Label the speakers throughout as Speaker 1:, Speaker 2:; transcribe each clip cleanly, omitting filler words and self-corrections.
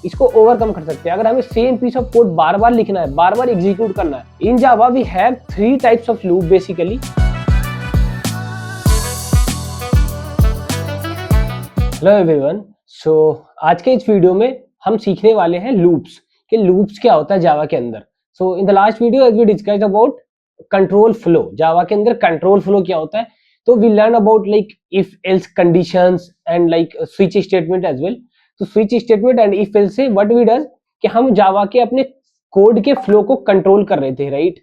Speaker 1: इसको ओवरकम कर सकते हैं। अगर हमें सेम पीस ऑफ कोड बार बार लिखना है, बार बार एग्जीक्यूट करना है, in Java we have 3 types of loop basically. Hello everyone, so आज के इस वीडियो में हम सीखने वाले हैं लूप्स कि लूप्स क्या होता है जावा के अंदर। So in the last video as we discussed about control flow, Java के अंदर कंट्रोल फ्लो क्या होता है, तो we learn about like if else conditions and like switch statement as well. तो switch statement and if else से what we does कि हम जावा के अपने कोड के फ्लो को कंट्रोल कर रहे थे, राइट।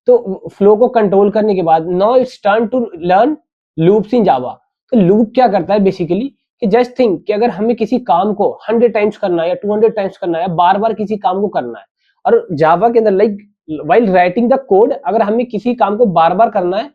Speaker 1: तो फ्लो को कंट्रोल करने के बाद now it's turn to learn loops in Java. तो लूप क्या करता है बेसिकली कि जस्ट थिंक कि अगर हमें किसी काम को 100 टाइम्स करना है या 200 टाइम्स करना है, बार बार किसी काम को करना है, और जावा के अंदर like while writing the code अगर हमें किसी काम को बार बार करना है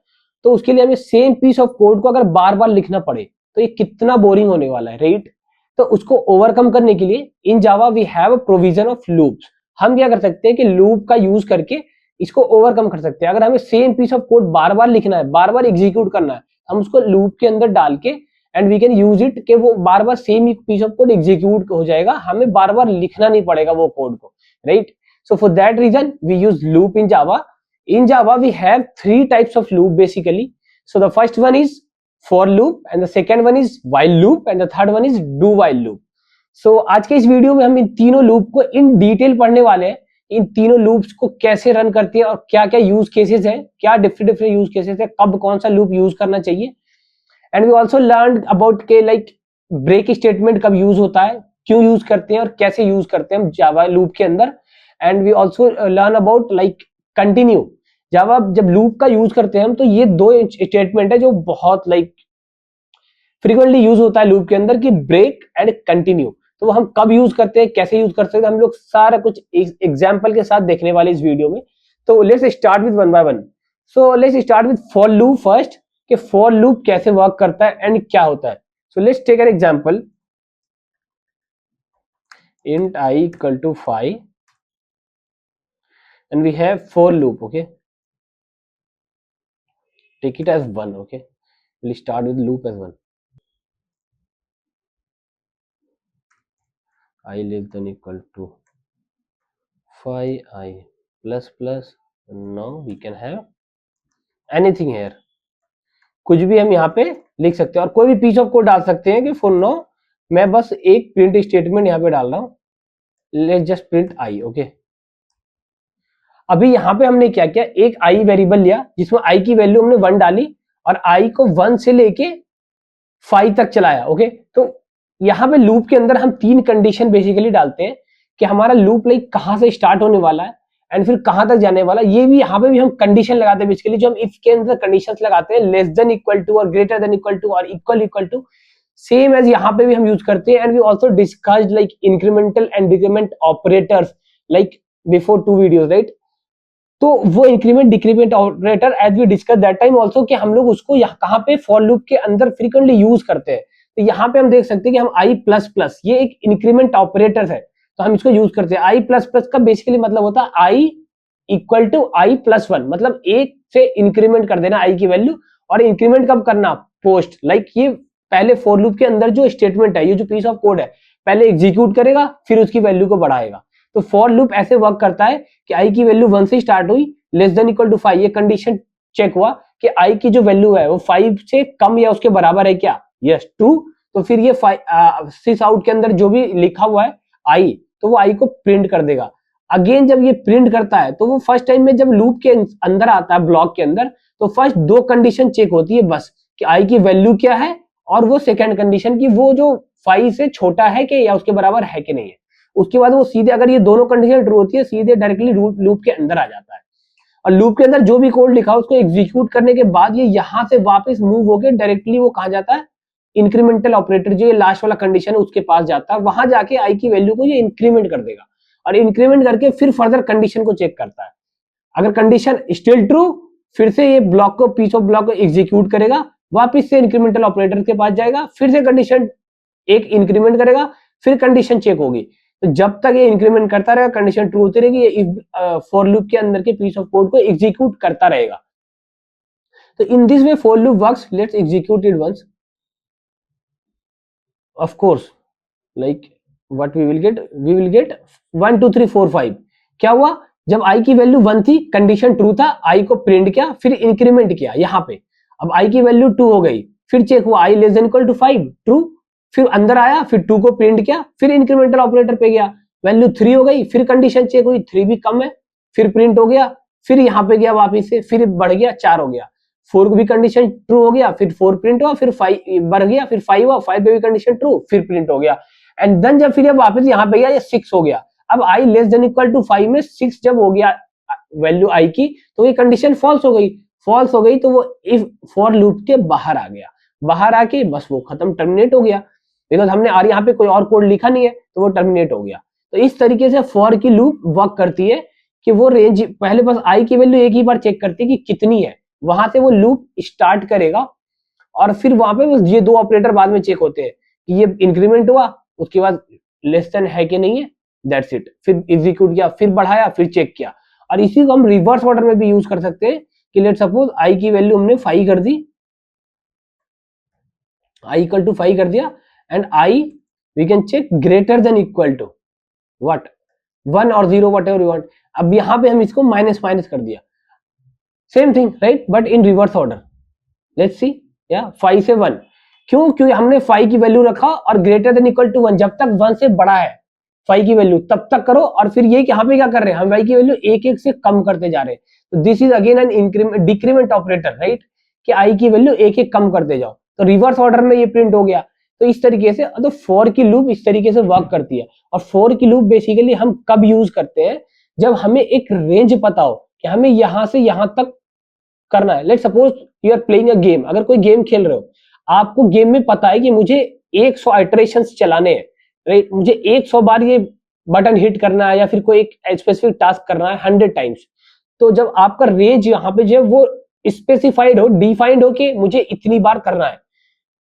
Speaker 1: तो उसके लिए हमें सेम पीस ऑफ कोड को अगर बार बार लिखना पड़े तो ये कितना बोरिंग होने वाला है, राइट। तो उसको ओवरकम करने के लिए in Java we have a provision of loops. हम क्या कर सकते हैं कि लूप का यूज करके इसको ओवरकम कर सकते हैं। अगर हमें सेम पीस ऑफ कोड बार बार लिखना है, बार बार एग्जीक्यूट करना है, हम उसको लूप के अंदर डाल के and we can use it कि वो बार बार same piece of code execute हो जाएगा, हमें बार बार लिखना नहीं पड़ेगा वो कोड को, right. So for that reason we use loop in Java. In Java we have 3 types of loop basically. So the first one is for loop and the second one is while loop and the third one is do while loop. So आज के इस video में हम इन तीनों loop को in detail पढ़ने वाले हैं। इन तीनों लूप्स को कैसे रन करती है और क्या क्या यूज केसेस है, क्या डिफरेंट यूज केसेस है, कब कौन सा लूप यूज करना चाहिए। And we also learn about के लाइक ब्रेक स्टेटमेंट कब यूज होता है, क्यों यूज करते हैं और कैसे यूज करते हैं हम जावा लूप के अंदर। And we also learn about like continue. Java जब लूप का यूज करते हैं हम तो ये 2 स्टेटमेंट है जो बहुत लाइक फ्रीक्वेंटली यूज होता है लूप के अंदर कि ब्रेक एंड कंटिन्यू। तो हम कब यूज करते हैं, कैसे यूज कर सकते हैं, हम लोग सारा कुछ एग्जाम्पल के साथ देखने वाले इस वीडियो में। तो let's start with one by one. So let's start with for loop first कि फॉर लूप कैसे वर्क करता है एंड क्या होता है। So let's take an example, int I equal to 5 and we have for loop, okay, take it as 1, okay, we'll start with loop as 1, I less than equal to 5 I plus plus, and now we can have anything here, कुछ भी हम यहाँ पे लिख सकते हैं और कोई भी पीस ऑफ कोड डाल सकते हैं कि फॉर नो मैं बस एक प्रिंट स्टेटमेंट यहाँ पे डाल रहा हूँ, let's just print I, okay. अभी यहाँ पे हमने क्या किया, एक आई वेरिएबल लिया जिसमें आई की वैल्यू हमने 1 डाली और आई को 1 से लेके 5 तक चलाया, ओके। तो यहाँ पे लूप के अंदर हम 3 कंडीशन बेसिकली डालते हैं कि हमारा लूप लाइक कहाँ से स्टार्ट होने वाला है एंड फिर कहाँ तक जाने वाला है। ये भी यहाँ पे भी हम कंडीशन लगाते हैं बेसिकली, जो हम इफ के अंदर कंडीशंस लगाते हैं, लेस देन इक्वल टू और ग्रेटर देन इक्वल टू और इक्वल टू, सेम एज यहाँ पे भी हम यूज करते हैं। And we also discussed like incremental and decrement operators like before 2 videos, right. तो वो increment decrement operator as we discuss that time also कि हम लोग उसको यहाँ कहाँ पे फॉर लूप के अंदर फ्रीक्वेंटली यूज करते हैं। तो यहाँ पे हम देख सकते हैं कि हम आई प्लस प्लस, ये एक इंक्रीमेंट ऑपरेटर है तो हम इसको यूज करते हैं। आई प्लस प्लस का बेसिकली मतलब होता है I equal to I plus 1, मतलब 1 से इंक्रीमेंट कर देना आई की वैल्यू। और इंक्रीमेंट कब करना, पोस्ट, लाइक ये पहले फॉर लूप के अंदर जो स्टेटमेंट है, ये जो पीस ऑफ कोड है, पहले एग्जीक्यूट करेगा फिर उसकी वैल्यू को बढ़ाएगा। तो फॉर लूप ऐसे वर्क करता है कि आई की वैल्यू 1 से स्टार्ट हुई, लेस देन इक्वल टू 5, ये कंडीशन चेक हुआ कि आई की जो वैल्यू है वो 5 से कम या उसके बराबर है क्या, यस ट्रू। तो फिर ये सिस आउट के अंदर जो भी लिखा हुआ है आई, तो वो आई को प्रिंट कर देगा। अगेन जब ये प्रिंट करता है तो वो फर्स्ट टाइम में जब लूप के अंदर आता है, ब्लॉक के अंदर, तो फर्स्ट 2 कंडीशन चेक होती है बस कि आई की वैल्यू क्या है और वो सेकंड कंडीशन की वो जो 5 से छोटा है कि या उसके बराबर है कि नहीं है। उसके बाद वो सीधे, अगर ये दोनों कंडीशन ट्रू होती है, सीधे डायरेक्टली लूप के अंदर आ जाता है और लूप के अंदर जो भी कोड लिखा उसको एग्जीक्यूट करने के बाद ये यहां से वापस मूव होकर डायरेक्टली वो कहां जाता है, इंक्रीमेंटल ऑपरेटर जो ये लास्ट वाला कंडीशन है उसके पास जाता है। वहां जाके आई की वैल्यू को ये इंक्रीमेंट कर देगा और इंक्रीमेंट करके फिर फर्दर कंडीशन को चेक करता है। अगर कंडीशन स्टिल ट्रू, फिर से ये ब्लॉक को, पीस ऑफ ब्लॉक को एग्जीक्यूट करेगा, वापस से इंक्रीमेंटल ऑपरेटर के पास जाएगा, फिर से कंडीशन एक इंक्रीमेंट करेगा, फिर कंडीशन चेक होगी। तो जब तक ये इंक्रीमेंट करता रहेगा, कंडीशन ट्रू होती रहेगी, ये फॉर लूप के अंदर के पीस ऑफ कोड को एग्जीक्यूट करता रहेगा। तो in this way for loop works, let's execute it once. Of course like what we will get 1 2 3 4 5। क्या हुआ, जब i की वैल्यू 1 थी, कंडीशन ट्रू था, i को प्रिंट किया, फिर इंक्रीमेंट किया यहाँ पे। अब i की वैल्यू 2 हो गई, फिर चेक हुआ i less than equal to 5, true, फिर अंदर आया, फिर 2 को प्रिंट किया, फिर इंक्रीमेंटल ऑपरेटर पे गया, वैल्यू 3 हो गई, फिर कंडीशन चेक हुई 3 भी कम है, फिर प्रिंट हो गया, फिर यहाँ पे गया वापिस से, फिर बढ़ गया 4 हो गया, 4 भी कंडीशन ट्रू हो गया, फिर 4 प्रिंट हुआ, फिर 5 बढ़ गया, फिर 5 हुआ, 5 पे भी कंडीशन ट्रू, फिर प्रिंट हो गया, एंड देन जब फिर वापस यहाँ पे गया ये 6 हो गया। अब i less than equal to 5 में 6 जब हो गया वैल्यू i की, तो ये कंडीशन फॉल्स हो गई। फॉल्स हो गई तो वो इफ फॉर लूप के बाहर आ गया, बाहर आके बस वो खत्म, टर्मिनेट हो गया, बिकॉज हमने और यहाँ पे कोई और कोड लिखा नहीं है, तो वो टर्मिनेट हो गया। तो इस तरीके से फॉर की लूप वर्क करती है कि वो रेंज पहले बस i की वैल्यू एक ही बार चेक करती है कि कितनी है, वहां से वो लूप स्टार्ट करेगा, और फिर वहां पे ये दो ऑपरेटर बाद में चेक होते हैं कि ये इंक्रीमेंट हुआ, उसके बाद लेस देन है कि नहीं है, दैट्स इट, फिर एग्जीक्यूट किया, फिर बढ़ाया, फिर चेक किया। और इसी को हम रिवर्स ऑर्डर में भी यूज कर सकते हैं कि लेट सपोज i की वैल्यू हमने 5 कर दी, i इक्वल टू 5 कर दिया, and i we can check greater than equal to what 1 और 0 वट एवर यू वांट। अब यहां पे हम इसको माइनस माइनस कर दिया, same thing right, but in reverse order. Let's see, या 5 से 1, क्यों, क्योंकि हमने 5 की वैल्यू रखा और ग्रेटर देन इक्वल टू 1, जब तक 1 से बड़ा है 5 की वैल्यू तब तक करो, और फिर ये कि यहाँ पे क्या कर रहे हैं हम, y की वैल्यू एक एक से कम करते जा रहे हैं, तो this is again an increment decrement operator right, कि i की वैल्यू एक एक कम करते जाओ, तो रिवर्स ऑर्डर में ये प्रिंट हो गया। तो इस तरीके से तो फॉर की लूप इस तरीके से वर्क करती है। और फॉर की लूप बेसिकली हम कब यूज करते हैं, जब हमें एक रेंज पता हो कि हमें यहां से यहां तक करना है। Let suppose you are playing a game, अगर कोई गेम खेल रहे हो, आपको गेम में पता है कि मुझे 100 इटरेशंस चलाने हैं राइट, मुझे 100 बार ये बटन हिट करना है, या फिर कोई एक स्पेसिफिक टास्क करना है 100 टाइम्स। तो जब आपका रेंज यहाँ पे जो वो स्पेसिफाइड हो, डिफाइंड हो कि मुझे इतनी बार करना है,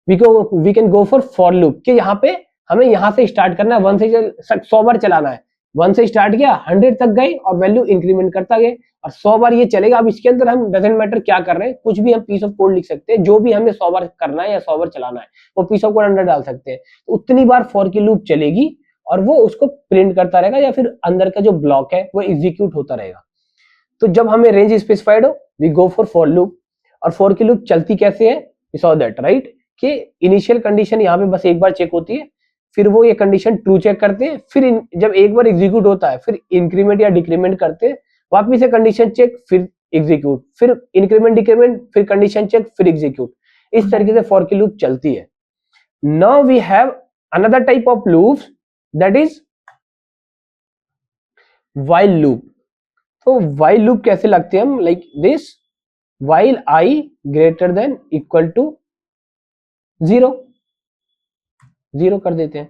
Speaker 1: we can go for loop कि यहाँ पे हमें यहाँ से स्टार्ट करना है, 1 से 100 बार चलाना है, 1 से स्टार्ट किया 100 तक गए और वैल्यू इंक्रीमेंट करता गए, और 100 बार ये चलेगा। अब इसके अंदर हम डजेंट मैटर क्या कर रहे हैं, कुछ भी हम पीस ऑफ कोड लिख सकते हैं, जो भी हमें 100 बार करना है या 100 बार चलाना है वो पीस ऑफ कोड अंदर डाल सकते हैं, तो उतनी बार फॉर की लूप चलेगी और वो उसको प्रिंट करता रहेगा, या फिर अंदर का जो ब्लॉक है वो एग्जीक्यूट होता रहेगा। तो जब हमें रेंज स्पेसिफाइड हो, वी गो फॉर लूप। और फॉर की लूप चलती कैसे है, वी सॉ दैट राइट, कि इनिशियल कंडीशन यहाँ पे बस एक बार चेक होती है, फिर वो ये कंडीशन ट्रू चेक करते हैं, फिर जब एक बार एग्जीक्यूट होता है फिर इंक्रीमेंट या डिक्रीमेंट करते हैं, वापिस से कंडीशन चेक, फिर एग्जीक्यूट, फिर इंक्रीमेंट डिक्रीमेंट, फिर कंडीशन चेक, फिर एग्जीक्यूट। इस तरीके से फॉर की लूप चलती है। Now we have another type of loops, that is while loop. तो व्हाइल लूप कैसे लगते हैं हम, like this, while I greater than equal to 0, 0 कर देते हैं,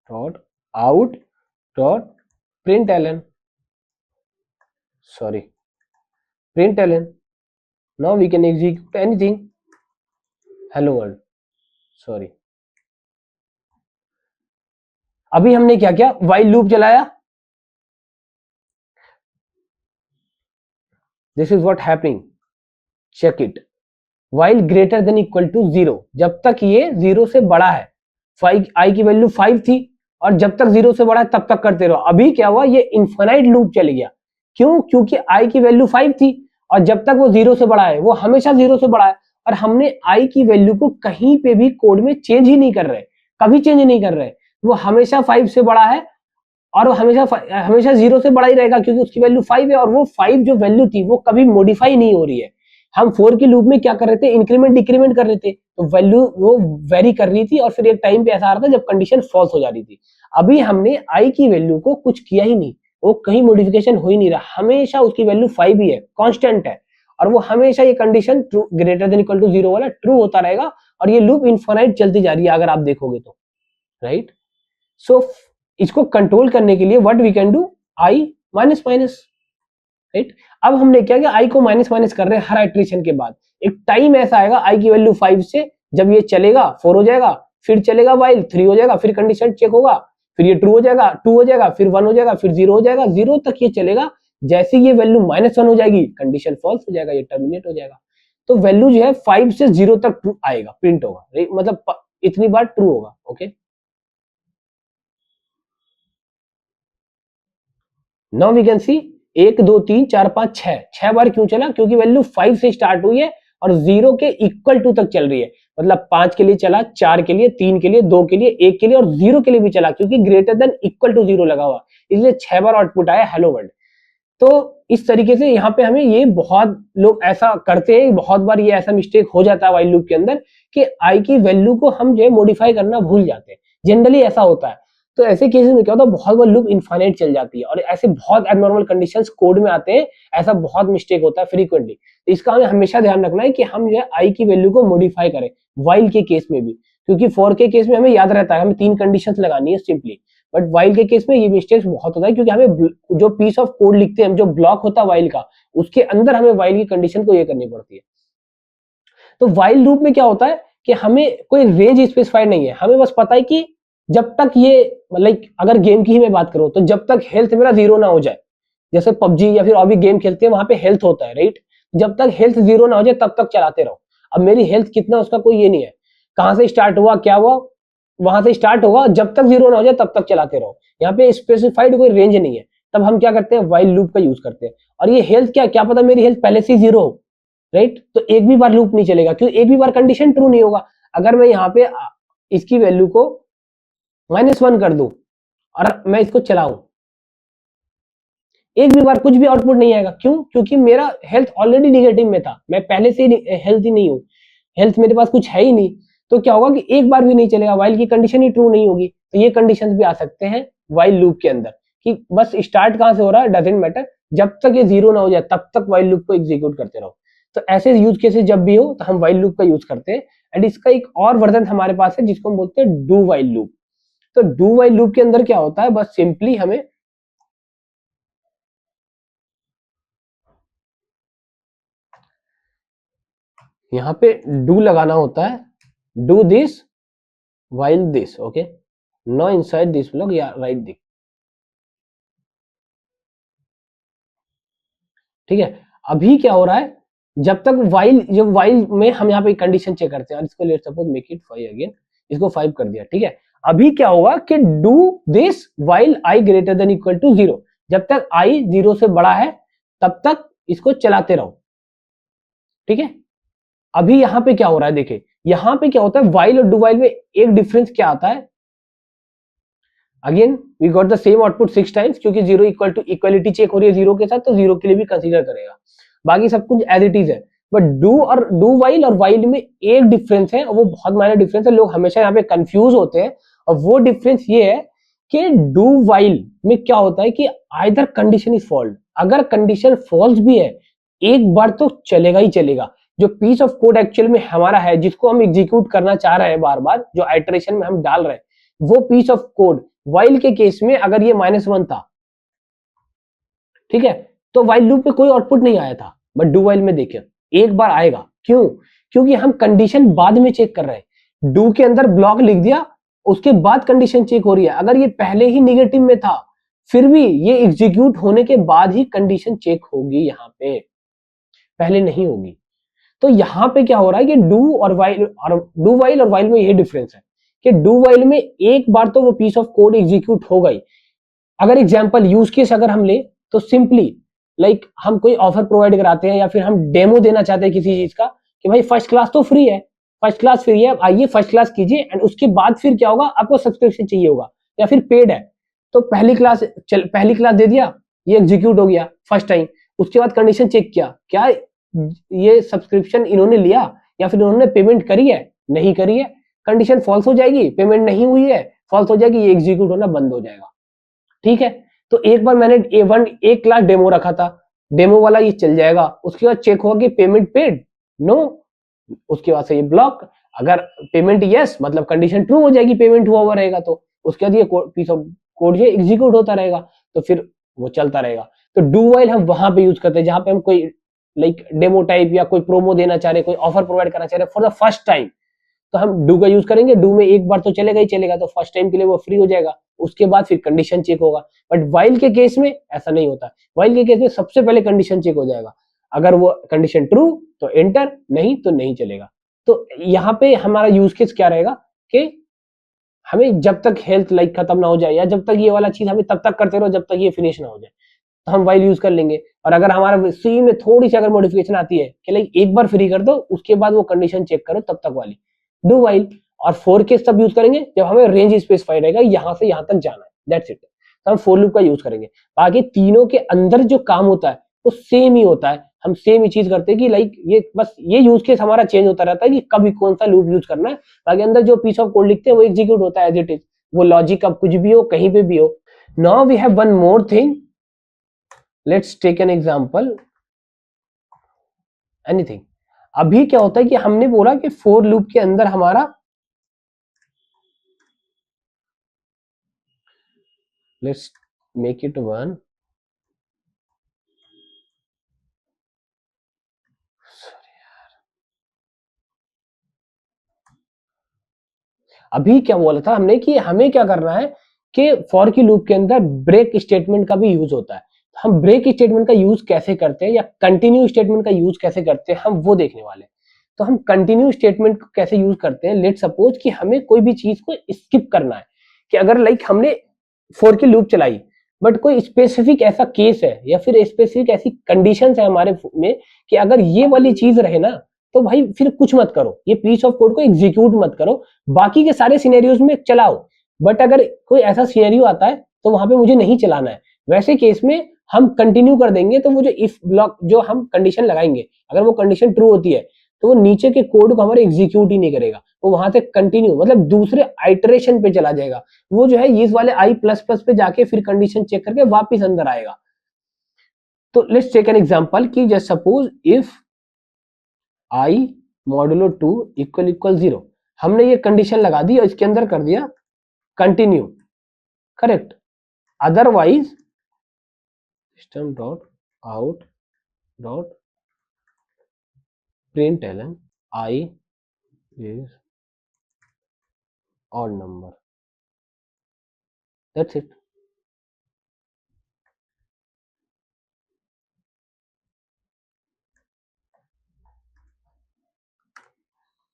Speaker 1: dot out dot println, sorry println, now we can execute anything, hello world, sorry। अभी हमने क्या किया, while loop चलाया, this is what happening, check it, while greater than equal to 0, जब तक ये 0 से बड़ा है, 5 i की वैल्यू 5 थी और जब तक 0 से बड़ा है तब तक करते रहो। अभी क्या हुआ, ये इनफाइनाइट लूप चल गया, क्यों, क्योंकि i की वैल्यू 5 थी और जब तक वो 0 से बड़ा है वो हमेशा 0 से बड़ा है, और हमने i की वैल्यू को कहीं पे भी कोड में चेंज ही नहीं कर रहे, कभी चेंज नहीं कर रहे, वो हमेशा 5 से बड़ा है और वो हमेशा हमेशा 0 से बड़ा ही रहेगा, क्योंकि उसकी वैल्यू 5 है और वो 5 जो वैल्यू थी वो कभी मॉडिफाई नहीं हो रही है। हम 4 की लूप में क्या कर रहे थे, इंक्रीमेंट डिक्रीमेंट कर रहे थे, तो वैल्यू वो वेरी कर रही थी और फिर एक टाइम पे ऐसा आ रहा था जब कंडीशन फॉल्स हो जा रही थी। अभी हमने i की वैल्यू को कुछ किया ही नहीं, वो कहीं मॉडिफिकेशन हो ही नहीं रहा, हमेशा उसकी वैल्यू 5 ही है, कांस्टेंट है, और वो हमेशा ये condition true greater than equal to 0 वाला ट्रू होता रहेगा, और ये लूप इनफाइनाइट चलती जा रही है अगर आप देखोगे तो, राइट। सो इसको कंट्रोल करने के लिए what we can do, i minus minus, right. अब हमने क्या किया, i को माइनस माइनस कर रहे हैं हर इटरेशन के बाद, एक टाइम ऐसा आएगा i की वैल्यू 5 से जब ये चलेगा 4 हो जाएगा, फिर चलेगा while 3 हो जाएगा, फिर कंडीशन चेक होगा, फिर ये ट्रू हो जाएगा, 2 हो जाएगा, फिर 1 हो जाएगा, फिर 0 हो जाएगा, 0 तक ये चलेगा, जैसे ये वैल्यू -1 हो जाएगी कंडीशन फॉल्स हो जाएगा, ये टर्मिनेट हो जाएगा। तो वैल्यू जो है 5 से 0 तक ट्रू आएगा, प्रिंट होगा, मतलब इतनी बार ट्रू होगा, okay. Now we can see 1 2 3 4 5 6 बार क्यों चला, क्योंकि वैल्यू 5 से स्टार्ट हुई है और 0 के इक्वल टू तक चल रही है, मतलब 5 के लिए चला, 4 के लिए, 3 के लिए, 2 के लिए, 1 के लिए और 0 के लिए भी चला, क्योंकि ग्रेटर देन इक्वल टू 0 लगा हुआ, इसलिए 6 बार आउटपुट आया हेलो वर्ल्ड। तो इस तरीके से यहाँ पे हमें ये बहुत लोग ऐसा करते हैं, बहुत बार ये ऐसा मिस्टेक हो जाता है वाइल लूप के अंदर कि आई की वैल्यू को हम जो है मॉडिफाई करना भूल जाते हैं, जनरली ऐसा होता है। तो ऐसे केसेस में क्या होता है, बहुत बार लूप इनफाइनाइट चल जाती है और ऐसे बहुत एबनॉर्मल कंडीशंस कोड में आते हैं, ऐसा बहुत मिस्टेक होता है फ्रीक्वेंटली। तो इसका हमें हमेशा ध्यान रखना है कि हम जो है आई की वैल्यू को मॉडिफाई करें वाइल के केस में भी, क्योंकि फॉर के केस में हमें याद रहता है हमें 3 कंडीशंस लगानी है सिंपली, बट वाइल के केस में ये मिस्टेक्स बहुत होता है, क्योंकि हमें जो पीस ऑफ कोड लिखते हैं, जो ब्लॉक होता है वाइल का, उसके अंदर हमें वाइल की कंडीशन को ये करनी पड़ती है। तो वाइल लूप में क्या होता है कि हमें कोई रेंज स्पेसिफाइड नहीं है, हमें बस पता है कि जब तक ये लाइक अगर गेम की ही मैं बात करूं तो जब तक हेल्थ मेरा 0 ना हो जाए, जैसे पबजी या फिर और भी गेम खेलते हैं वहां पे हेल्थ होता है राइट, जब तक हेल्थ 0 ना हो जाए तब तक चलाते रहो। अब मेरी हेल्थ कितना उसका कोई ये नहीं है, कहां से स्टार्ट हुआ क्या हुआ, वहां से स्टार्ट होगा, जब तक 0 ना हो जाए तब तक चलाते रहो, यहाँ पे स्पेसिफाइड कोई रेंज नहीं है। तब हम क्या करते हैं, वाइल लूप का यूज करते हैं। और ये हेल्थ क्या क्या पता मेरी हेल्थ पहले से 0 हो, राइट, तो एक भी बार लूप नहीं चलेगा, क्योंकि एक भी बार कंडीशन ट्रू नहीं होगा। अगर मैं यहाँ पे इसकी वैल्यू को -1 कर दूं और मैं इसको चलाऊं, एक भी बार कुछ भी आउटपुट नहीं आएगा। क्यों? क्योंकि मेरा हेल्थ ऑलरेडी निगेटिव में था, मैं पहले से ही हेल्थी नहीं हूं, हेल्थ मेरे पास कुछ है ही नहीं। तो क्या होगा कि एक बार भी नहीं चलेगा, वाइल की कंडीशन ही ट्रू नहीं होगी। तो ये कंडीशंस भी आ सकते हैं वाइल लूप के अंदर कि बस स्टार्ट कहां से हो रहा है डजंट मैटर, जब तक ये 0 ना हो जाए तब तक वाइल लूप को एग्जीक्यूट करते रहो। तो ऐसे यूज केसेस जब भी हो तो हम वाइल लूप का यूज करते हैं। एंड इसका एक और वर्जन हमारे पास है जिसको हम बोलते हैं डू वाइल लूप। तो डू वाइल लूप के अंदर क्या होता है, बस सिंपली हमें यहाँ पे डू लगाना होता है, do this while this, okay, no inside this block या राइट दिस, ठीक है। अभी क्या हो रहा है, जब तक वाइल, जब वाइल में हम यहाँ पे कंडीशन चेक करते हैं, और इसको let suppose make it 5 again, इसको 5 कर दिया, ठीक है। अभी क्या होगा कि do this while I greater than equal to 0, जब तक आई 0 से बड़ा है तब तक इसको चलाते रहो, ठीक है। अभी यहाँ पे क्या हो रहा है, देखिए यहाँ पे क्या होता है, वाइल और डू वाइल में एक डिफरेंस क्या आता है, again we got the same output 6 times, क्योंकि 0 इक्वल टू इक्वलिटी चेक हो रही है 0 के साथ, तो 0 के लिए भी कंसीडर करेगा, बाकी सब कुछ एज इट इज है। बट डू वाइल और वाइल में एक डिफरेंस है, और वो बहुत माइनर डिफरेंस है, लोग हमेशा यहाँ पे कंफ्यूज होते हैं। और वो डिफरेंस ये है कि डू वाइल में क्या होता है कि आइदर कंडीशन इज फॉल्स, अगर कंडीशन फॉल्स भी है एक बार तो चलेगा ही चलेगा। जो पीस ऑफ कोड एक्चुअल में हमारा है, जिसको हम एग्जीक्यूट करना चाह रहे हैं बार बार, जो आइटरेशन में हम डाल रहे हैं, वो पीस ऑफ कोड वाइल के केस में अगर ये -1 था, ठीक है, तो वाइल लूप में कोई आउटपुट नहीं आया था। बट डू वाइल में देखिए एक बार आएगा। क्यों? क्योंकि हम कंडीशन बाद में चेक कर रहे हैं, डू के अंदर ब्लॉक लिख दिया, उसके बाद कंडीशन चेक हो रही है। अगर ये पहले ही निगेटिव में था फिर भी ये एग्जीक्यूट होने के बाद ही कंडीशन चेक होगी, यहाँ पे पहले नहीं होगी। तो यहाँ पे क्या हो रहा है कि डू वाइल और वाइल में ये डिफरेंस है कि डू वाइल में एक बार तो वो पीस ऑफ कोड एग्जीक्यूट हो गई। अगर एग्जांपल यूज केस अगर हम ले तो सिंपली लाइक हम कोई ऑफर प्रोवाइड कराते हैं या फिर हम डेमो देना चाहते हैं किसी चीज का कि भाई फर्स्ट क्लास तो फ्री है, फर्स्ट क्लास फ्री है, आइए फर्स्ट क्लास कीजिए। एंड उसके बाद फिर क्या होगा, आपको सब्सक्रिप्शन चाहिए होगा या फिर पेड है, तो पहली क्लास दे दिया, ये एग्जीक्यूट हो गया फर्स्ट टाइम। उसके बाद कंडीशन चेक किया, क्या ये सब्सक्रिप्शन इन्होंने लिया या फिर इन्होंने पेमेंट करी है, नहीं करी है, कंडीशन फॉल्स हो जाएगी, पेमेंट नहीं हुई है, फॉल्स हो जाएगी, ये एग्जीक्यूट होना बंद हो जाएगा, ठीक है। तो एक बार मैंने एक क्लास डेमो रखा था, डेमो वाला ये चल जाएगा, उसके बाद चेक होगा कि पेमेंट पेड, नो, उसके बाद से ये ब्लॉक। अगर पेमेंट यस मतलब कंडीशन ट्रू हो जाएगी, पेमेंट हुआ हुआ रहेगा, तो उसके बाद ये पीस ऑफ कोड ये एग्जीक्यूट होता रहेगा, तो फिर वो चलता रहेगा। तो डू वाइल हम वहां पे यूज करते हैं जहां पे हम कोई लाइक डेमो टाइप या कोई प्रोमो देना चाह रहे, कोई ऑफर प्रोवाइड करना चाह रहे फॉर द फर्स्ट टाइम, तो हम डू का यूज करेंगे। डू में एक बार तो चलेगा ही चलेगा, तो फर्स्ट टाइम के लिए वो फ्री हो जाएगा, उसके बाद फिर कंडीशन चेक होगा। बट वाइल के केस में ऐसा नहीं होता, वाइल के केस में सबसे पहले कंडीशन चेक हो जाएगा, अगर वो कंडीशन ट्रू तो एंटर, नहीं तो नहीं चलेगा। तो यहाँ पे हमारा यूज केस क्या रहेगा कि हमें जब तक हेल्थ लाइक खत्म ना हो जाए, या जब तक ये वाला चीज हमें तब तक करते रहो जब तक ये फिनिश ना हो जाए। तो हम वाइल यूज कर लेंगे। और अगर हमारा सी में थोड़ी सी अगर मॉडिफिकेशन आती है कि लाइक एक बार फ्री कर दो उसके बाद वो कंडीशन चेक करो तब तक वाली, डू वाइल। और फोर केस तब यूज करेंगे जब हमें रेंज स्पेसिफाइड रहेगा यहाँ से यहाँ तक जाना है, दैट्स इट, तो हम फोर लूप का यूज करेंगे। बाकी तीनों के अंदर जो काम होता है वो सेम ही होता है, हम सेम ही चीज करते हैं कि लाइक ये बस ये यूज केस हमारा चेंज होता रहता है कि कभी कौन सा लूप यूज करना है। बाकी अंदर जो पीस ऑफ कोड लिखते हैं वो एग्जीक्यूट होता है एज इट इज, वो लॉजिक अब कुछ भी हो कहीं पे भी हो। Now we have one more thing, let's take an example, anything. अभी क्या होता है कि हमने बोला कि फोर लूप के अंदर हमारा, लेट्स मेक इट वन, अभी क्या बोला था हमने कि हमें क्या करना है कि फॉर की लूप के अंदर ब्रेक स्टेटमेंट का भी यूज होता है। हम ब्रेक स्टेटमेंट का यूज कैसे करते हैं या कंटिन्यू स्टेटमेंट का यूज कैसे करते हैं हम वो देखने वाले हैं। तो हम कंटिन्यू स्टेटमेंट को कैसे यूज करते हैं, लेट सपोज कि हमें कोई भी चीज को स्किप करना है, कि अगर लाइक हमने फॉर की लूप चलाई बट कोई स्पेसिफिक ऐसा केस है या फिर स्पेसिफिक ऐसी कंडीशन है हमारे में कि अगर ये वाली चीज रहे ना तो भाई फिर कुछ मत करो, ये पीस ऑफ कोड को एग्जीक्यूट मत करो, बाकी के सारे सिनेरियोज में चलाओ। बट अगर कोई ऐसा सिनेरियो आता है तो वहां पे मुझे नहीं चलाना है, वैसे केस में हम कंटिन्यू कर देंगे। तो वो जो इफ ब्लॉक जो हम कंडीशन लगाएंगे अगर वो कंडीशन ट्रू होती है तो वो नीचे के कोड को हमारे एग्जीक्यूट ही नहीं करेगा, वो वहां से कंटिन्यू मतलब दूसरे आइटरेशन पे चला जाएगा। वो जो है इस वाले आई प्लस प्लस पे जाके फिर कंडीशन चेक करके वापिस अंदर आएगा। तो लेट्स टेक एन एग्जांपल कि just suppose if I modulo 2 equal equal 0, हमने ये कंडीशन लगा दी और इसके अंदर कर दिया continue, correct. Otherwise system dot out dot println I is odd number, that's it.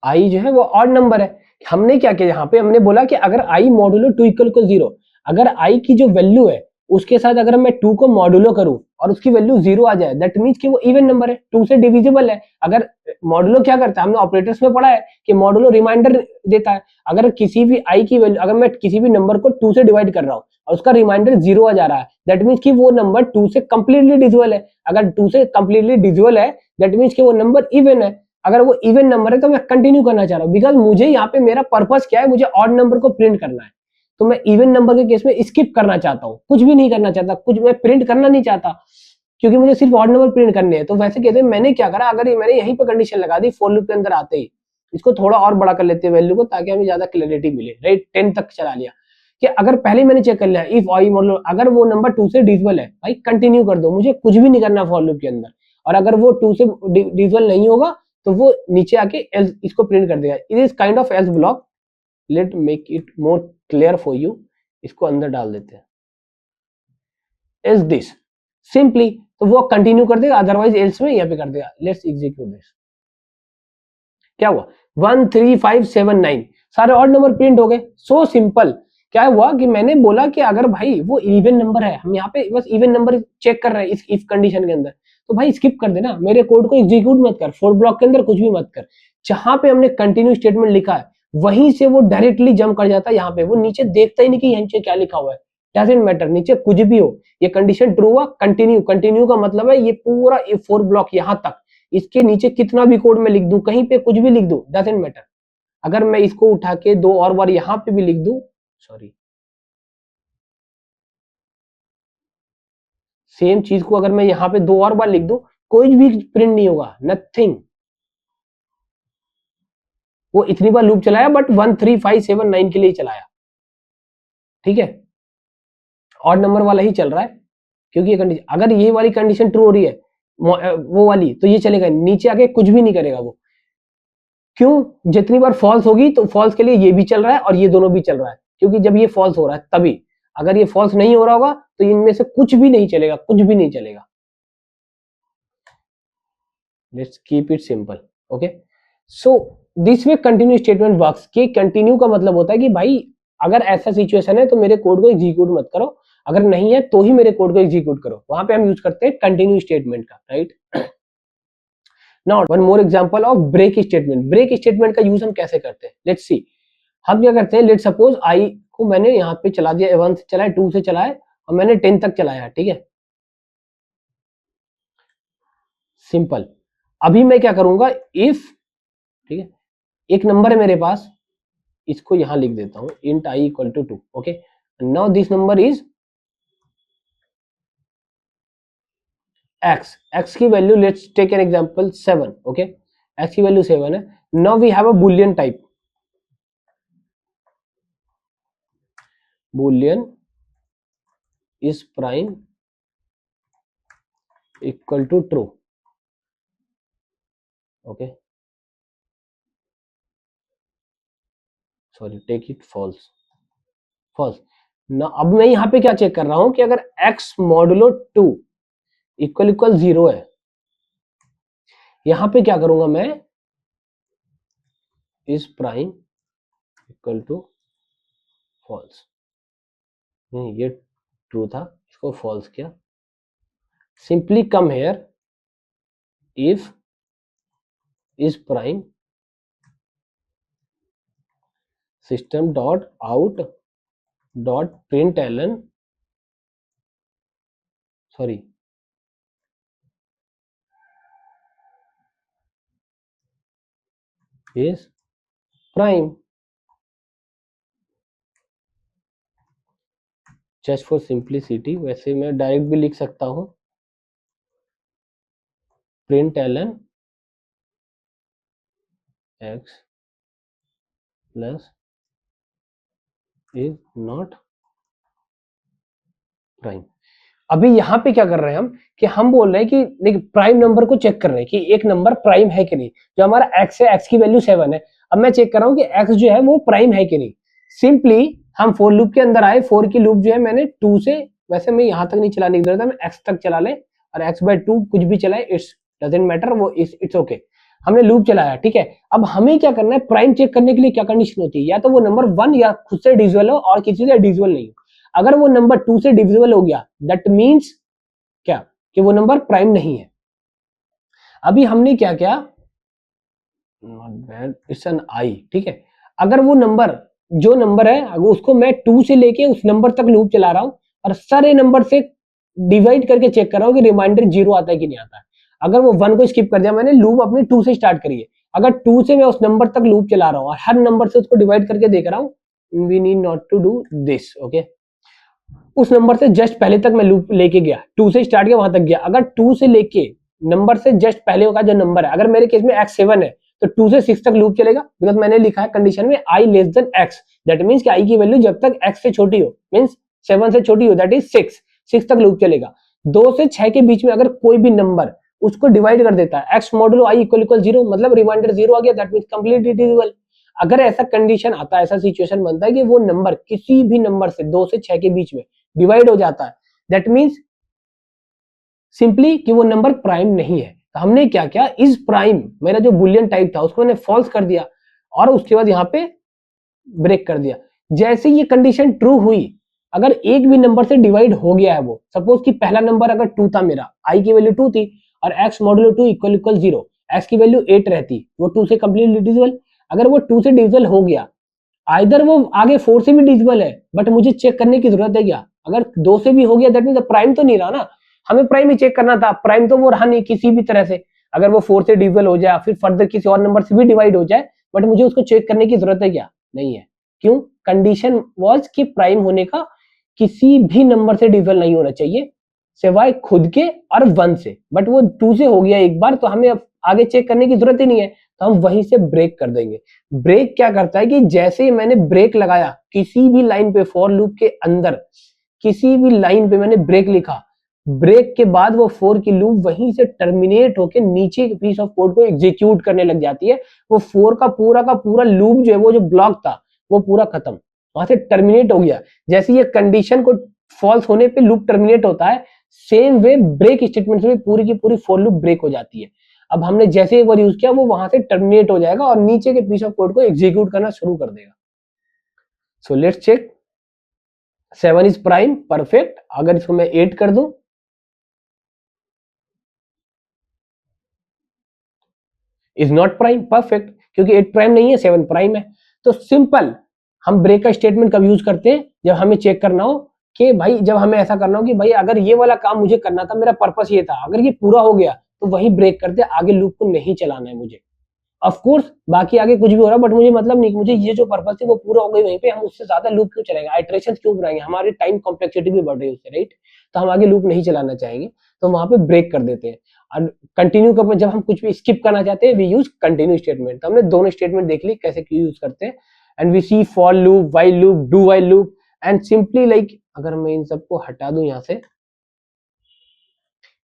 Speaker 1: I जो है वो ऑड नंबर है। हमने क्या किया यहाँ पे, हमने बोला कि अगर आई मॉडुलो 2 इक्वल टू 0, अगर आई की जो वैल्यू है उसके साथ अगर मैं 2 को मॉडुलो करूं और उसकी वैल्यू 0 आ जाए दैट मींस कि वो इवन नंबर है, 2 से डिविजिबल है। अगर मॉडुलो क्या करता है, हमने ऑपरेटर्स में पढ़ा है कि मॉडुलो रिमाइंडर देता है। अगर किसी भी आई की वैल्यू, अगर मैं किसी भी नंबर को 2 से डिवाइड कर रहा हूँ और उसका रिमाइंडर 0 आ जा रहा है दैट मींस कि वो नंबर 2 से कंप्लीटली डिविजिबल है। अगर 2 से कंप्लीटली डिविजिबल है दैट मींस कि वो नंबर इवन है। अगर वो इवन नंबर है तो मैं कंटिन्यू करना चाह रहा हूँ, बिकॉज मुझे यहाँ पे मेरा पर्पस क्या है, मुझे ऑड नंबर को प्रिंट करना है। तो मैं इवन नंबर के केस में स्किप करना चाहता हूँ, कुछ भी नहीं करना चाहता, कुछ मैं प्रिंट करना नहीं चाहता क्योंकि मुझे सिर्फ ऑड नंबर प्रिंट करने हैं। तो वैसे कहते हैं मैंने क्या करा, अगर मैंने यहीं पर कंडीशन लगा दी फॉर लूप के अंदर आते ही, इसको थोड़ा और बड़ा कर लेते हैं वैल्यू को ताकि हमें ज्यादा क्लैरिटी मिले, राइट। 10 तक चला लिया कि अगर पहले मैंने चेक कर लिया इफ आई मॉडल अगर वो नंबर 2 से डिविजिबल है भाई कंटिन्यू कर दो, मुझे कुछ भी नहीं करना फॉर लूप के अंदर। और अगर वो 2 से डिविजिबल नहीं होगा तो वो नीचे आके एल्स इसको प्रिंट कर देगा। It is kind of else block, let make it more clear for you. इसको अंदर डाल देते हैं एज दिस सिंपली, तो वो कंटिन्यू कर देगा, अदरवाइज एल्स में यहाँ पे कर देगा। Let's execute this. क्या हुआ 1 3 5 7 9 सारे ऑड नंबर प्रिंट हो गए, सो सिंपल। क्या हुआ कि मैंने बोला कि अगर भाई वो इवन नंबर है, हम यहाँ पे बस इवन नंबर चेक कर रहे हैं इस इफ कंडीशन के अंदर, तो भाई स्किप कर देना, मेरे कोड को एग्जीक्यूट मत कर, फोर ब्लॉक के अंदर कुछ भी मत कर। जहां पे हमने कंटिन्यू स्टेटमेंट लिखा है वहीं से वो डायरेक्टली जंप कर जाता है यहाँ पे, वो नीचे देखता ही नहीं कि यहाँ क्या लिखा हुआ है, डजंट मैटर नीचे कुछ भी हो। ये कंडीशन ट्रू हुआ, कंटिन्यू, कंटिन्यू का मतलब है ये पूरा ये फोर ब्लॉक यहाँ तक, इसके नीचे कितना भी कोड में लिख दूं, कहीं पे कुछ भी लिख दूं, डजंट मैटर। अगर मैं इसको उठा के दो और बार यहाँ पे भी लिख दूं, सॉरी सेम चीज को अगर मैं यहाँ पे दो और बार लिख दूं कोई भी प्रिंट नहीं होगा, नथिंग। वो इतनी बार लूप चलाया बट 1 3 5 7 9 के लिए चलाया, ठीक है। ऑड नंबर वाला ही चल रहा है क्योंकि ये कंडीशन, अगर ये वाली कंडीशन ट्रू हो रही है वो वाली तो ये चलेगा, नीचे आके कुछ भी नहीं करेगा वो। क्यों, जितनी बार फॉल्स होगी तो फॉल्स के लिए ये भी चल रहा है और ये दोनों भी चल रहा है, क्योंकि जब ये फॉल्स हो रहा है तभी। अगर ये फॉल्स नहीं हो रहा होगा तो इनमें से कुछ भी नहीं चलेगा, कुछ भी नहीं चलेगा। Let's keep it simple, okay. So this way continue statement works. के कंटिन्यू का मतलब होता है कि भाई अगर ऐसा सिचुएशन है तो मेरे कोड को एग्जीक्यूट मत करो, अगर नहीं है तो ही मेरे कोड को एग्जीक्यूट करो। वहां पे हम यूज करते हैं कंटिन्यू स्टेटमेंट का, right. Now one more example of break statement. Break statement का यूज हम कैसे करते हैं, लेट्स सी। हम क्या करते हैं, लेट्स सपोज आई को मैंने यहाँ पे चला दिया, 1 से चलाए, 2 से चलाए और मैंने 10 तक चलाया, ठीक है, सिंपल। अभी मैं क्या करूंगा, इफ, ठीक है, एक नंबर है मेरे पास, इसको यहां लिख देता हूं, int I equal to 2, okay. Now this number is x, x की value, let's take an example 7, okay, x की वैल्यू 7 है। Now we have a boolean type, boolean is prime equal to true, okay, sorry, take it false, false ना। अब मैं यहां पे क्या check कर रहा हूं कि अगर x मॉडुलो 2 इक्वल इक्वल 0 है, यहां पे क्या करूंगा मैं, is prime equal to false, ये ट्रू था, इसको फॉल्स किया, simply come here, if is prime system dot out dot print ln, sorry, is prime, just for simplicity, वैसे मैं डायरेक्ट भी लिख सकता हूं, print ln X plus is not prime. अभी यहां पे क्या कर रहे हैं हम, कि हम बोल रहे हैं कि देखिए प्राइम नंबर को चेक कर रहे हैं कि एक नंबर प्राइम है कि नहीं। जो हमारा x है, x की वैल्यू 7 है, अब मैं चेक कर रहा हूं कि x जो है वो प्राइम है कि नहीं। सिंपली हम फॉर लूप के अंदर आए, फॉर की लूप जो है मैंने 2 से, वैसे मैं यहां तक नहीं चलाने की जरूरत है, मैं x तक चला ले और x/2 कुछ भी चलाए, इट्स डजंट मैटर, वो इट्स ओके। हमने लूप चलाया, ठीक है। अब हमें क्या करना है, प्राइम चेक करने के लिए क्या कंडीशन होती है, या तो वो नंबर 1 या खुद से डिविजिबल हो और किसी से डिविजिबल नहीं हो। अगर वो नंबर 2 से डिविजिबल हो गया, दैट मीन्स क्या, कि वो नंबर प्राइम नहीं है। अभी हमने क्या किया, इट्स एन आई, ठीक है। अगर वो नंबर, जो नंबर है, अगर उसको मैं 2 से लेके उस नंबर तक लूप चला रहा हूं और सारे नंबर से डिवाइड करके चेक कर रहा हूं कि रिमाइंडर 0 आता है कि नहीं आता है। अगर वो 1 को स्किप कर दिया, मैंने लूप अपने 2 से स्टार्ट करी है, अगर 2 से मैं उस नंबर तक लूप चला रहा हूं और हर नंबर से उसको डिवाइड करके देख रहा हूं, we need not to do this, okay. उस नंबर से जस्ट पहले तक मैं लूप लेके गया, 2 से स्टार्ट किया, वहां तक गया। अगर 2 से लेके नंबर से जस्ट पहले होगा जो नंबर है, अगर मेरे केस में x7 है तो 2 से 6 तक लूप चलेगा, बिकॉज मैंने लिखा है कंडीशन में i less then x, that means कि i की वैल्यू जब तक x से छोटी हो, मींस 7 से छोटी हो, दैट इज 6 तक लूप चलेगा। 2 से 6 के बीच में अगर कोई भी नंबर उसको डिवाइड कर देता है, x modulo i equal equal 0, मतलब रिमाइंडर 0 आ गया, दैट मींस कंप्लीटली डिविजिबल। अगर ऐसा कंडीशन आता है, ऐसा सिचुएशन बनता है कि वो नंबर किसी भी नंबर से 2 से 6 के बीच में डिवाइड हो जाता है, दैट मींस सिंपली कि वो नंबर प्राइम नहीं है। तो हमने क्या किया, इज प्राइम, मेरा जो बुलियन टाइप था उसको मैंने फॉल्स कर दिया और उसके बाद यहाँ पे ब्रेक कर दिया। जैसे ये कंडीशन ट्रू हुई, अगर एक भी नंबर से डिवाइड हो गया है, वो सपोज कि पहला नंबर अगर 2 था, मेरा i की वैल्यू 2 थी और x modulo 2 equal equal 0, x की वैल्यू 8 रहती, वो 2 से कंप्लीटली डिविजिबल। अगर वो 2 से डिविजिबल हो गया, आइदर वो आगे 4 से भी डिविजिबल है, बट मुझे चेक करने की जरूरत है क्या, अगर 2 से भी हो गया दैट मींस प्राइम तो नहीं रहा ना, हमें प्राइम ही चेक करना था, प्राइम तो वो रहा नहीं किसी भी तरह से। अगर वो 4 से डिविजिबल हो जाए, फिर फर्दर किसी और नंबर से भी डिवाइड हो जाए, बट मुझे उसको चेक करने की जरूरत है क्या, नहीं है। क्यों, कंडीशन वाज कि प्राइम होने का किसी भी नंबर से डिविजिबल नहीं होना चाहिए सिवाय खुद के और 1 से, बट वो 2 से हो गया एक बार, तो हमें अब आगे चेक करने की जरूरत ही नहीं है, तो हम वहीं से ब्रेक कर देंगे। ब्रेक क्या करता है कि जैसे ही मैंने ब्रेक लगाया किसी भी लाइन पे, फॉर लूप के अंदर किसी भी लाइन पे मैंने ब्रेक लिखा, ब्रेक के बाद वो फॉर की लूप वहीं से टर्मिनेट होकर नीचे के पीस ऑफ कोड को एग्जीक्यूट करने लग जाती है। वो फॉर का पूरा लूप जो है, वो जो ब्लॉक था वो पूरा खत्म, वहां से टर्मिनेट हो गया। जैसे ये कंडीशन को फॉल्स होने पे लूप टर्मिनेट होता है, सेम वे ब्रेक स्टेटमेंट में पूरी की पूरी फॉर लूप ब्रेक हो जाती है। अब हमने जैसे एक बार यूज किया, वो वहां से टर्मिनेट हो जाएगा और नीचे के पीस ऑफ कोड को एग्जीक्यूट करना शुरू कर देगा। So let's check, 7 is prime, perfect. अगर इसको मैं 8 कर दूं, इज नॉट प्राइम, परफेक्ट, क्योंकि 8 प्राइम नहीं है, 7 प्राइम है। तो सिंपल, हम ब्रेक का स्टेटमेंट कब यूज करते हैं? जब हमें चेक करना हो कि भाई, जब हमें ऐसा करना हो कि भाई अगर ये वाला काम मुझे करना था, मेरा पर्पस ये था, अगर ये पूरा हो गया तो वही ब्रेक करते, आगे लूप को नहीं चलाना है मुझे। ऑफ कोर्स बाकी आगे कुछ भी हो रहा है, बट मुझे मतलब नहीं, मुझे ये जो पर्पस थी वो पूरा हो गई, वहीं पे हम उससे ज्यादा लूप क्यों चलाएंगे, आइटरेशन क्यों बढ़ाएंगे, हमारी टाइम कॉम्प्लेक्सिटी भी बढ़ रही है उससे, राइट? तो हम आगे लूप नहीं चलाना चाहेंगे, तो वहां पे ब्रेक कर देते हैं। और कंटिन्यू का जब हम कुछ भी स्किप करना चाहते हैं, वी यूज कंटिन्यू स्टेटमेंट। तो हमने दोनों स्टेटमेंट देख ली कैसे क्यों यूज करते हैं। And we see for loop, while loop, do while loop, and simply like, अगर मैं इन सबको हटा दूं यहां से,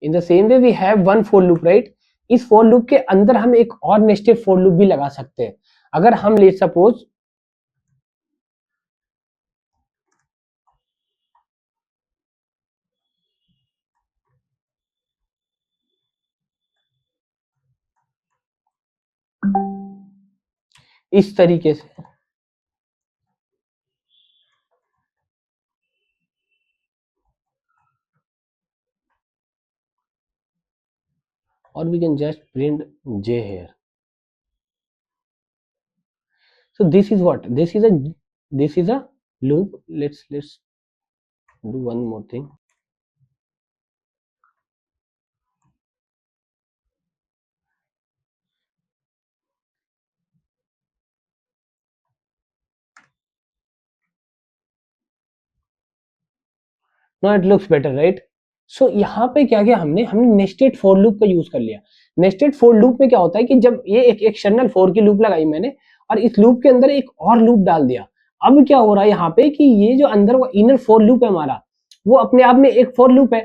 Speaker 1: in the same way we have one for loop, right? इस फॉर लूप के अंदर हम एक और नेस्टेड फॉर लूप भी लगा सकते हैं। अगर हम ले सपोज इस तरीके से, और we can just print j here. So this is what, this is a loop. Let's do one more thing. Now it looks better, right? So यहाँ पे क्या किया हमने नेस्टेड फॉर लूप का यूज कर लिया। नेस्टेड फॉर लूप में क्या होता है कि जब ये एक एक्सटर्नल फॉर की लूप लगाई मैंने, और इस लूप के अंदर एक और लूप डाल दिया। अब क्या हो रहा है यहाँ पे कि ये जो अंदर वो इनर फॉर लूप है हमारा, वो अपने आप में एक फॉर लूप है।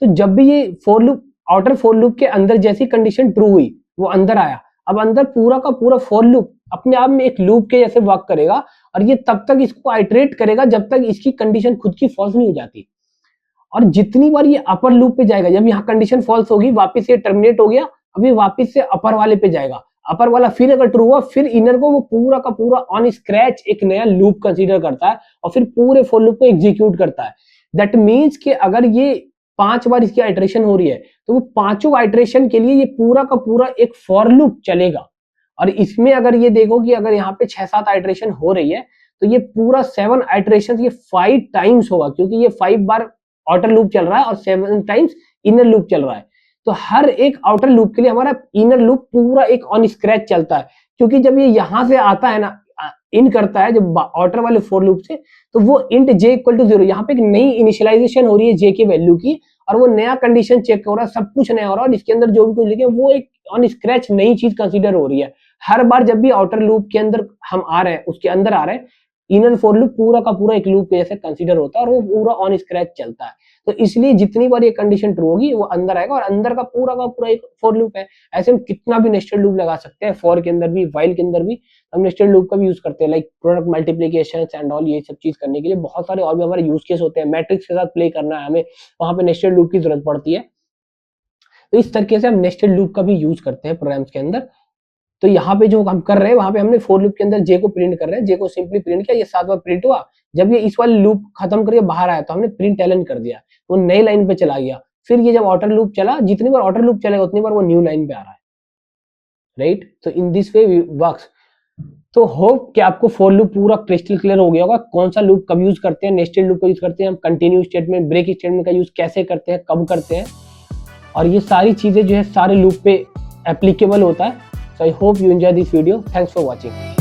Speaker 1: तो जब भी ये for loop, outer for loop के अंदर जैसी कंडीशन ट्रू हुई, वो अंदर आया। अब अंदर पूरा का पूरा फॉर लूप अपने आप में एक लूप के जैसे वर्क करेगा, और ये तब तक इसको आइटरेट करेगा जब तक इसकी कंडीशन खुद की फॉल्स नहीं हो जाती। और जितनी बार ये अपर लूप पे जाएगा, जब यहाँ कंडीशन फॉल्स होगी, वापस ये टर्मिनेट हो गया, अभी वापस से अपर वाले पे जाएगा। अपर वाला फिर अगर ट्रू हुआ, फिर इनर को वो पूरा का पूरा ऑन स्क्रैच एक नया लूप कंसीडर करता है, और फिर पूरे फॉर लूप को एग्जीक्यूट करता है। दैट मीन्स कि अगर ये 5 बार इसकी आइटरेशन हो रही है, तो वो 5 आइटरेशन के लिए ये पूरा का पूरा एक फॉर लूप चलेगा। और इसमें अगर ये देखो कि अगर यहाँ पे 6-7 आइटरेशन हो रही है, तो ये पूरा 7 आइटरेशन ये 5 टाइम्स होगा, क्योंकि ये 5 बार आउटर लूप चल रहा है और 7 टाइम्स इनर लूप चल रहा है। तो हर एक आउटर लूप के लिए हमारा इनर लूप पूरा एक ऑन स्क्रैच चलता है, क्योंकि जब ये यहां से आता है ना, इन करता है जब आउटर वाले फॉर लूप से, तो वो इंट j इक्वल टू 0, यहाँ पे एक नई इनिशियलाइजेशन हो रही है j की वैल्यू की, और वो नया कंडीशन चेक हो रहा है, सब कुछ नया हो रहा है, और इसके अंदर जो भी कुछ लिखे वो एक ऑन स्क्रैच नई चीज कंसीडर हो रही है। हर बार जब भी आउटर लूप के अंदर हम आ रहे हैं, उसके अंदर आ रहे हैं, इनर फॉर लूप पूरा का पूरा एक लूप जैसे कंसीडर होता है, और वो पूरा ऑन स्क्रैच चलता है। तो इसलिए जितनी बार ये कंडीशन ट्रू होगी, वो अंदर आएगा, और अंदर का पूरा एक फॉर लूप है। ऐसे हम कितना भी नेस्टेड लूप लगा सकते हैं, फॉर के अंदर भी, व्हाइल के अंदर भी हम नेस्टेड लूप का भी यूज करते हैं, like product multiplication and all, ये सब चीज करने के लिए बहुत सारे और भी हमारे यूज केस होते हैं। मैट्रिक्स के साथ प्ले करना है हमें, वहां पे नेस्टेड लूप की जरूरत पड़ती है। तो इस तरीके से हम नेस्टेड लूप का भी यूज करते हैं प्रोग्राम्स के अंदर। तो यहाँ पे जो हम कर रहे हैं, वहां पे हमने फॉर लूप के अंदर जे को प्रिंट कर रहे हैं, जे को सिंपली प्रिंट किया, ये 7 बार प्रिंट हुआ। जब ये इस वाले लूप खत्म करके बाहर आया, तो हमने प्रिंट एलन कर दिया, वो नई लाइन पे चला गया। फिर ये जब आउटर लूप चला, जितनी बार आउटर लूप चलेगा उतनी बार वो न्यू लाइन पे आ रहा है, राइट? तो इन दिस वे वर्क्स। तो होप कि आपको फॉर लूप पूरा क्रिस्टल क्लियर हो गया होगा, कौन सा लूप कब यूज करते हैं, नेस्टेड लूप का यूज करते हैं, हम कंटिन्यू स्टेटमेंट, ब्रेक स्टेटमेंट का यूज कैसे करते हैं, कब करते हैं, और ये सारी चीजें जो है सारे लूप पे एप्लीकेबल होता है। So I hope you enjoy this video. Thanks for watching.